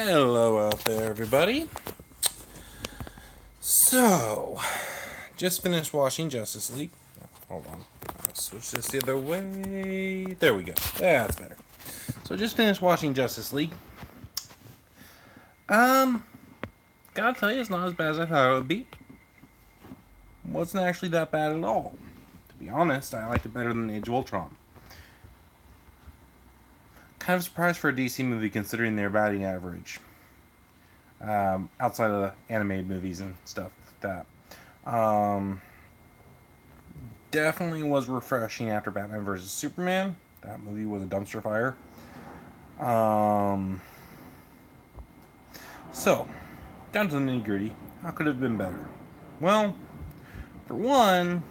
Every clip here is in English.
Hello out there, everybody. So, just finished watching Justice League. Hold on. I'll switch this the other way. There we go. That's better. So, just finished watching Justice League. Um, gotta tell you, it's not as bad as I thought it would be. Wasn't actually that bad at all. To be honest, I liked it better than Age of Ultron. Kind of surprised for a DC movie considering their batting average. Outside of the animated movies and stuff like that. Definitely was refreshing after Batman vs Superman. That movie was a dumpster fire. Um, so, down to the nitty gritty. How could it have been better? Well, for one,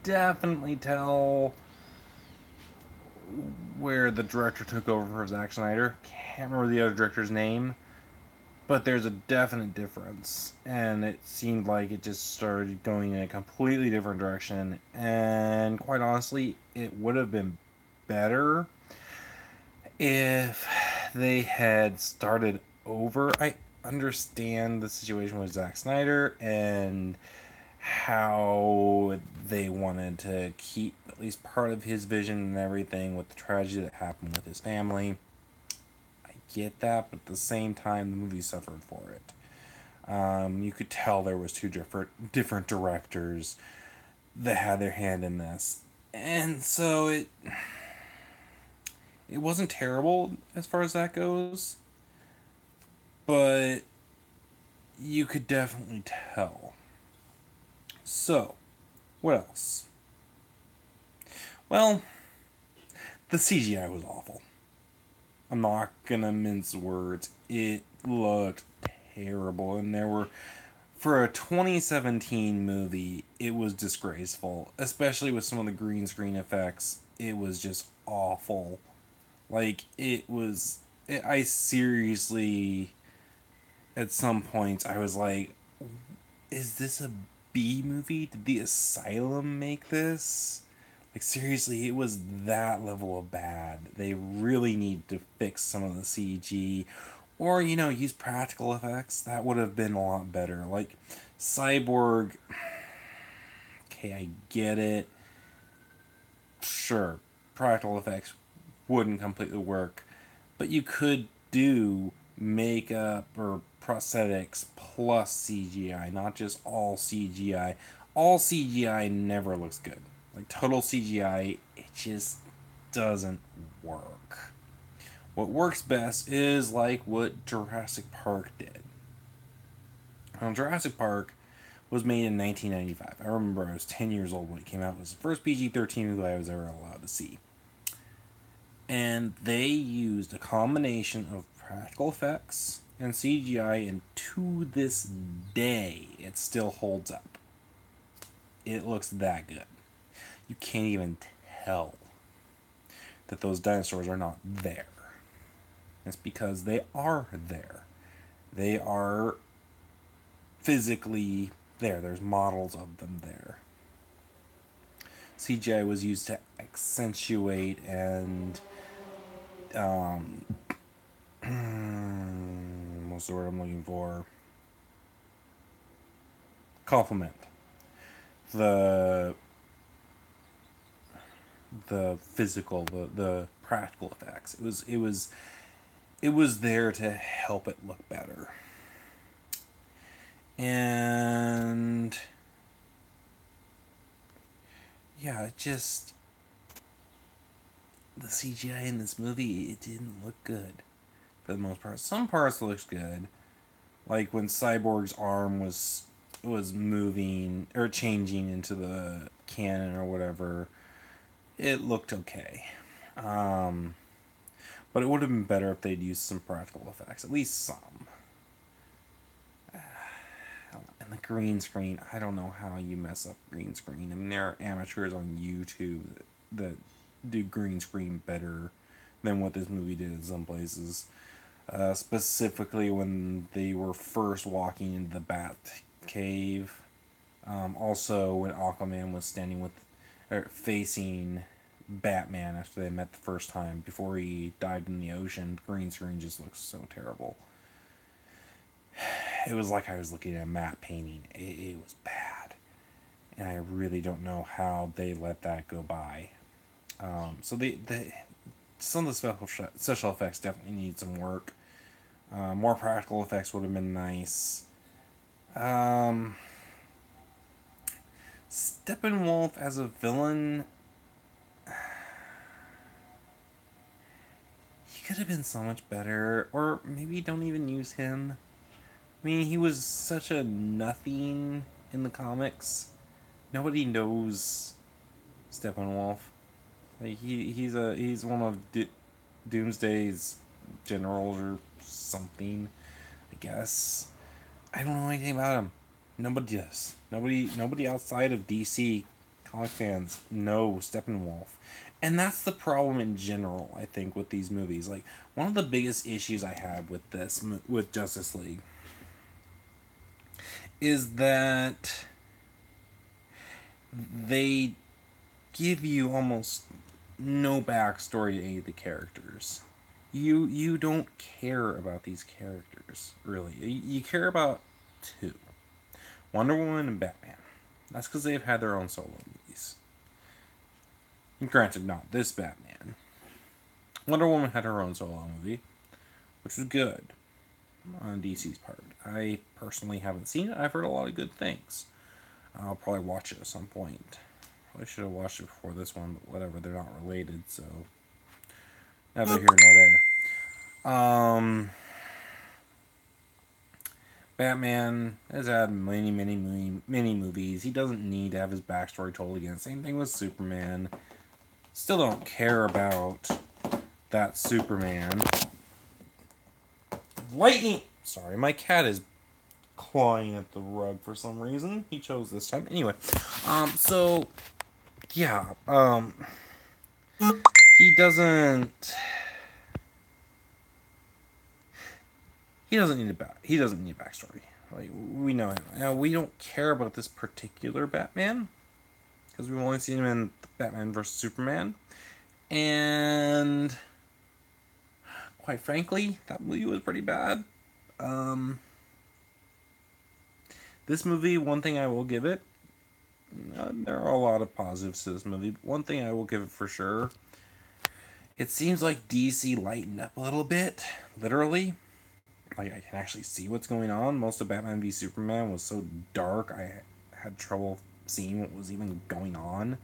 definitely tell where the director took over for Zack Snyder. Can't remember the other director's name, but there's a definite difference, and it seemed like it just started going in a completely different direction. And quite honestly, it would have been better if they had started over. I understand the situation with Zack Snyder and how they wanted to keep at least part of his vision and everything with the tragedy that happened with his family. I get that, but at the same time, the movie suffered for it. You could tell there was two different directors that had their hand in this, and so it wasn't terrible as far as that goes, but you could definitely tell. So, what else? Well, the CGI was awful. I'm not gonna mince words. It looked terrible, and there were for a 2017 movie, it was disgraceful, especially with some of the green screen effects. It was just awful. Like it was I seriously at some points I was like, is this a B movie? Did the Asylum make this? Like seriously, it was that level of bad. They really need to fix some of the CG or use practical effects. That would have been a lot better. Like Cyborg, okay, I get it. Sure, practical effects wouldn't completely work, but you could do makeup or prosthetics plus CGI, not just all CGI. All CGI never looks good. Like total CGI, it just doesn't work. What works best is like what Jurassic Park did. Now, Jurassic Park was made in 1995. I remember I was 10 years old when it came out. It was the first PG-13 movie I was ever allowed to see. And they used a combination of practical effects and CGI, and to this day, it still holds up. It looks that good. You can't even tell that those dinosaurs are not there. It's because they are there. They are physically there. There's models of them there. CGI was used to accentuate and what's the word I'm looking for? Complement the physical, the practical effects. It was there to help it look better. And yeah, it just the CGI in this movie, it didn't look good for the most part. Some parts looks good, like when Cyborg's arm was moving or changing into the cannon or whatever. It looked okay. Um, but it would have been better if they'd used some practical effects, at least some. And the green screen, I don't know how you mess up green screen. I mean, there are amateurs on YouTube that do green screen better than what this movie did in some places. Specifically when they were first walking into the Bat Cave. Also, when Aquaman was standing with, or facing Batman after they met the first time before he died in the ocean. Green screen just looks so terrible. It was like I was looking at a matte painting. It was bad. And I really don't know how they let that go by. So some of the special effects definitely need some work. More practical effects would have been nice. Um, Steppenwolf as a villain, he could have been so much better. Or maybe don't even use him. I mean, he was such a nothing in the comics. Nobody knows Steppenwolf. Like he's one of Doomsday's generals or something, I guess. I don't know anything about him. Nobody does. Nobody outside of DC comic fans know Steppenwolf. And that's the problem in general, I think, with these movies. Like, one of the biggest issues I have with Justice League, is that they give you almost no backstory to any of the characters. You don't care about these characters, really. You care about two: Wonder Woman and Batman. That's because they've had their own solo movies. And granted, not this Batman. Wonder Woman had her own solo movie, which was good on DC's part. I personally haven't seen it. I've heard a lot of good things. I'll probably watch it at some point. Probably should have watched it before this one, but whatever. They're not related, so neither here nor there. Batman has had many movies. He doesn't need to have his backstory told again. Same thing with Superman. Still don't care about that Superman. Lightning! Sorry, my cat is clawing at the rug for some reason. He chose this time. Anyway, so, yeah, he doesn't... He doesn't need a backstory. Like, we know him. Now, we don't care about this particular Batman, because we've only seen him in Batman vs. Superman. And quite frankly, that movie was pretty bad. This movie, one thing I will give it, there are a lot of positives to this movie. One thing I will give it for sure, it seems like DC lightened up a little bit, literally. Like, I can actually see what's going on. Most of Batman v Superman was so dark, I had trouble seeing what was even going on.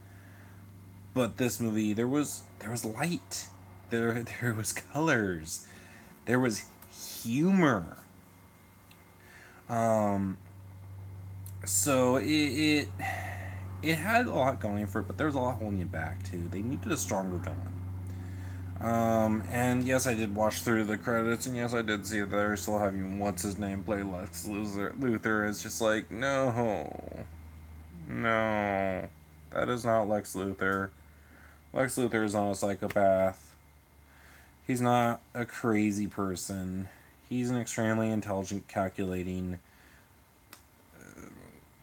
But this movie, there was light, there was colors, there was humor. So it had a lot going for it, but there was a lot holding it back too. They needed a stronger villain. And yes, I did watch through the credits, and yes, I did see that they're still having what's his name play Lex Luthor. It's just like, no, that is not Lex Luthor. Lex Luthor is not a psychopath. He's not a crazy person. He's an extremely intelligent, calculating.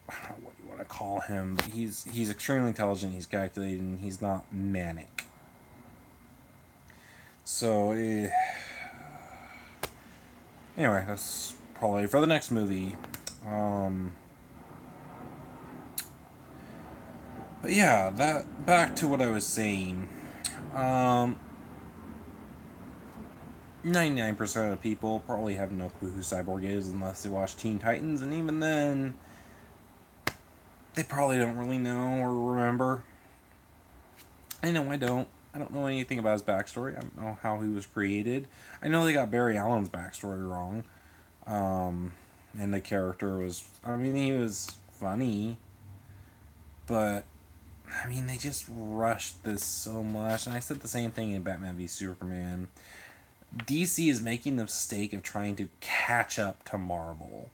I don't know what you want to call him. But he's extremely intelligent. He's calculating. He's not manic. So, anyway, that's probably for the next movie. But yeah, that back to what I was saying. 99% of people probably have no clue who Cyborg is unless they watch Teen Titans, and even then, they probably don't really know or remember. I know I don't. I don't know anything about his backstory. I don't know how he was created. I know they got Barry Allen's backstory wrong. And the character was, I mean, he was funny, but, I mean, they just rushed this so much. And I said the same thing in Batman v Superman. DC is making the mistake of trying to catch up to Marvel.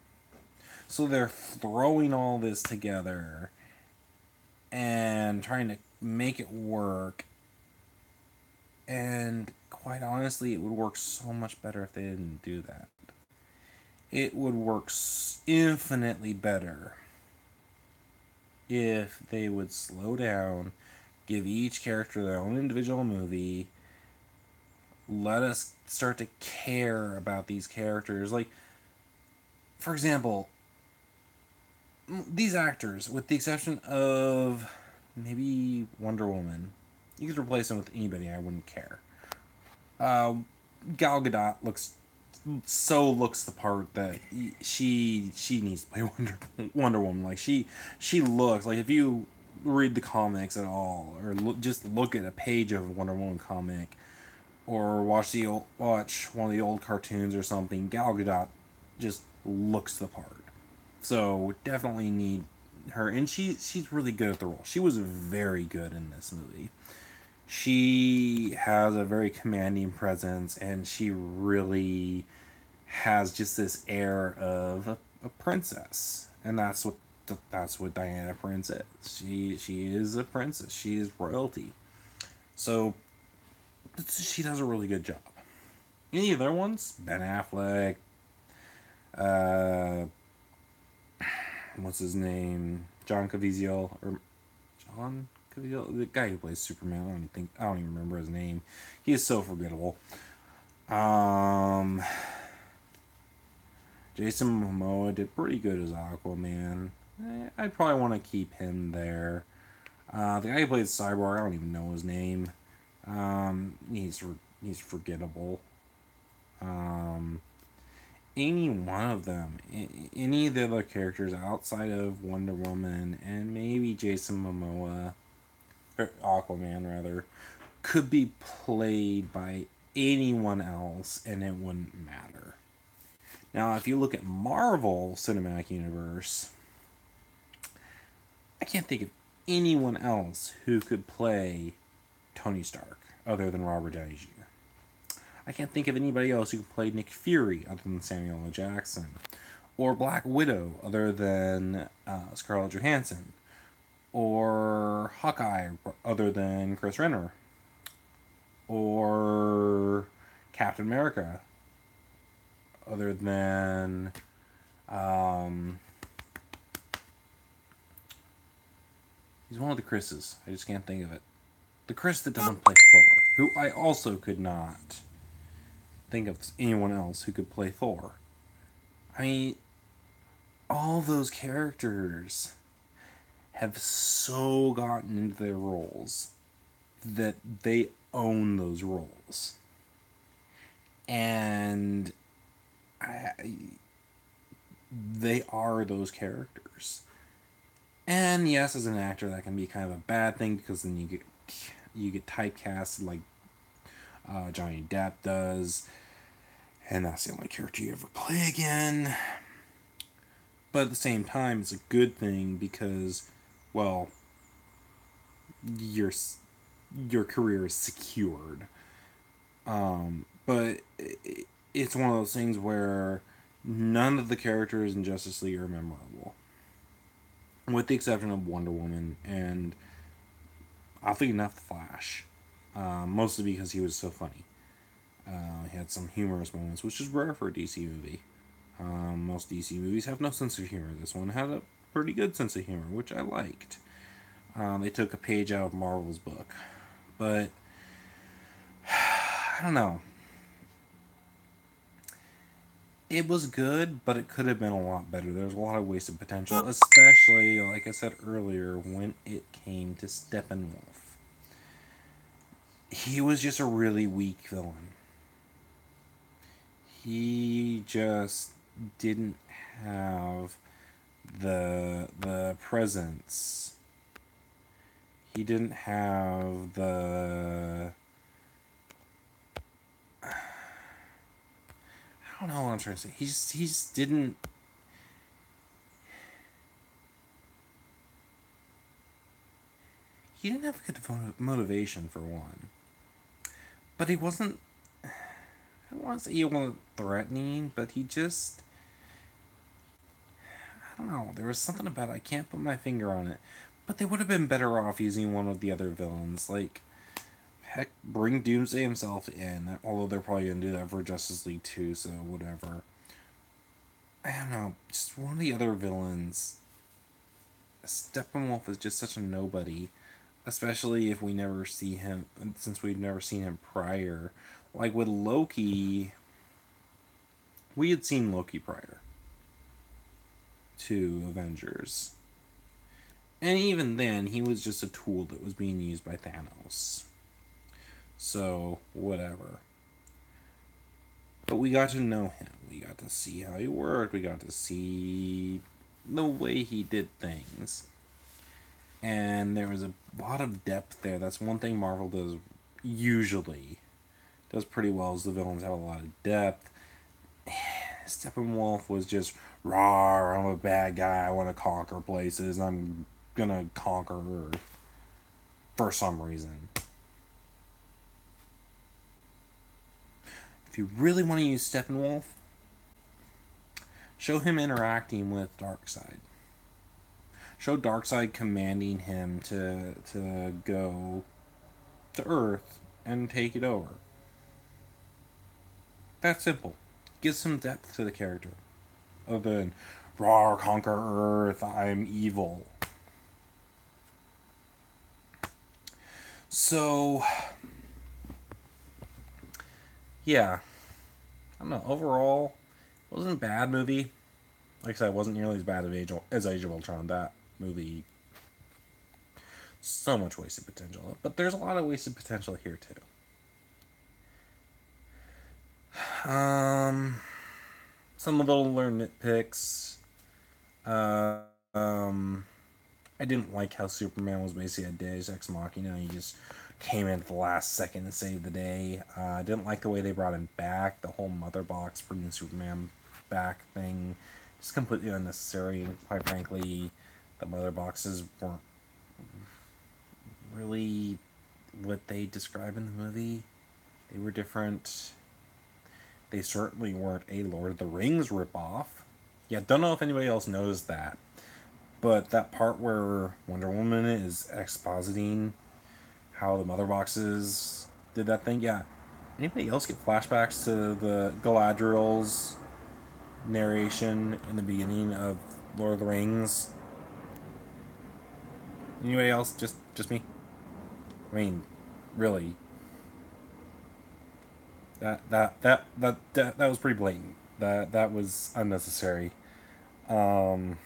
So they're throwing all this together and trying to make it work. And quite honestly, it would work so much better if they didn't do that. It would work infinitely better if they would slow down, Give each character their own individual movie. Let us start to care about these characters. Like, for example, these actors, with the exception of maybe Wonder Woman, you could replace them with anybody. I wouldn't care. Gal Gadot looks the part that she needs to play Wonder Woman. Like she looks like, if you read the comics at all, or just look at a page of a Wonder Woman comic, or watch one of the old cartoons or something, Gal Gadot just looks the part. So definitely need her, and she's really good at the role. She was very good in this movie. She has a very commanding presence, and she really has just this air of a princess, and that's what Diana Prince is. She is a princess. She is royalty. So she does a really good job. Any other ones? Ben Affleck. Uh, what's his name? John Caviezel, or John Caviezel, the guy who plays Superman. I don't even remember his name. He is so forgettable. Jason Momoa did pretty good as Aquaman. I'd probably want to keep him there. The guy who played Cyborg, I don't even know his name. He's forgettable. Any one of them, any of the other characters outside of Wonder Woman and maybe Jason Momoa, or Aquaman rather, could be played by anyone else and it wouldn't matter. Now, if you look at Marvel Cinematic Universe, I can't think of anyone else who could play Tony Stark other than Robert Downey Jr. I can't think of anybody else who could play Nick Fury other than Samuel L. Jackson, or Black Widow other than Scarlett Johansson, or Hawkeye other than Chris Renner, or Captain America other than he's one of the Chris's. I just can't think of it. The Chris that doesn't play Thor, who I also could not think of anyone else who could play Thor. I mean, all those characters have so gotten into their roles that they own those roles. And they are those characters. And yes, as an actor, that can be kind of a bad thing, because then you get typecast like Johnny Depp does, and that's the only character you ever play again. But at the same time, it's a good thing because, well, your career is secured. But it's one of those things where none of the characters in Justice League are memorable, with the exception of Wonder Woman and, oddly enough, the Flash. Mostly because he was so funny. He had some humorous moments, which is rare for a DC movie. Most DC movies have no sense of humor. This one had a pretty good sense of humor, which I liked. They took a page out of Marvel's book. But, I don't know. It was good, but it could have been a lot better. There's a lot of wasted potential, especially, like I said earlier, when it came to Steppenwolf. He was just a really weak villain. He just didn't have the presence. He didn't have the, I don't know what I'm trying to say. He just didn't. He didn't have good motivation, for one. But he wasn't. I don't want to say he wasn't threatening, but he just. I don't know. There was something about it. I can't put my finger on it. But they would have been better off using one of the other villains. Like, heck, bring Doomsday himself in. Although they're probably going to do that for Justice League 2, so whatever. I don't know. Just one of the other villains. Steppenwolf is just such a nobody. especially if we never see him, since we've never seen him prior. Like with Loki, we had seen Loki prior to Avengers. And even then, he was just a tool that was being used by Thanos. So, whatever. But we got to know him. We got to see how he worked. We got to see the way he did things. And there was a lot of depth there. That's one thing Marvel does usually. Does pretty well is the villains have a lot of depth. Steppenwolf was just raw. I'm a bad guy. I want to conquer places. I'm gonna conquer Earth for some reason. If you really want to use Steppenwolf, show him interacting with Darkseid. Show Darkseid commanding him to go to Earth and take it over. That's simple. Give some depth to the character. Other than raw conquer Earth, I'm evil. So yeah. I don't know, overall, it wasn't a bad movie. Like I said, it wasn't nearly as bad as Age of Ultron. That movie, so much wasted potential. But there's a lot of wasted potential here too. Some little learned nitpicks. Uh, um, I didn't like how Superman was basically a Deus Ex Machina. He just came in at the last second to save the day. I didn't like the way they brought him back. The whole mother box bringing Superman back thing, just completely unnecessary. And quite frankly, the mother boxes weren't really what they describe in the movie. They were different. They certainly weren't a Lord of the Rings ripoff. Yeah, don't know if anybody else knows that. But that part where Wonder Woman is expositing how the mother boxes did that thing, yeah. Anybody else get flashbacks to the Galadriel's narration in the beginning of Lord of the Rings? Anybody else? Just me? I mean, really. That was pretty blatant. That was unnecessary. Um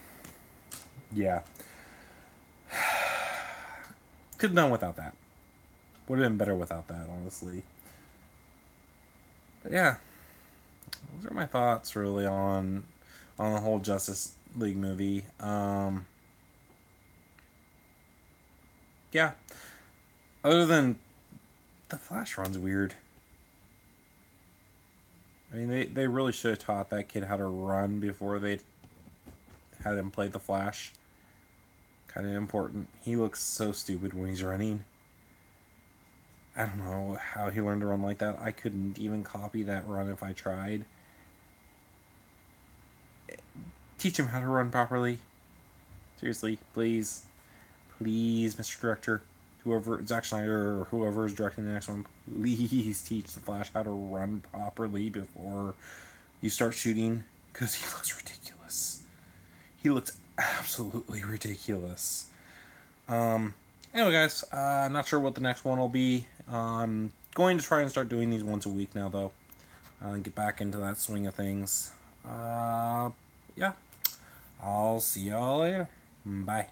yeah. Could have done without that. Would have been better without that, honestly. But yeah, those are my thoughts really on the whole Justice League movie. Yeah. Other than the Flash run's weird. I mean, they really should have taught that kid how to run before they had him play the Flash. Kind of important. He looks so stupid when he's running. I don't know how he learned to run like that. I couldn't even copy that run if I tried. Teach him how to run properly. Seriously, please. Please, Mr. Director. Whoever, Zack Snyder or whoever is directing the next one, please teach the Flash how to run properly before you start shooting. Because he looks ridiculous. He looks absolutely ridiculous. Anyway, guys, I'm not sure what the next one will be. Going to try and start doing these once a week now, though. Get back into that swing of things. Yeah. I'll see y'all later. Bye.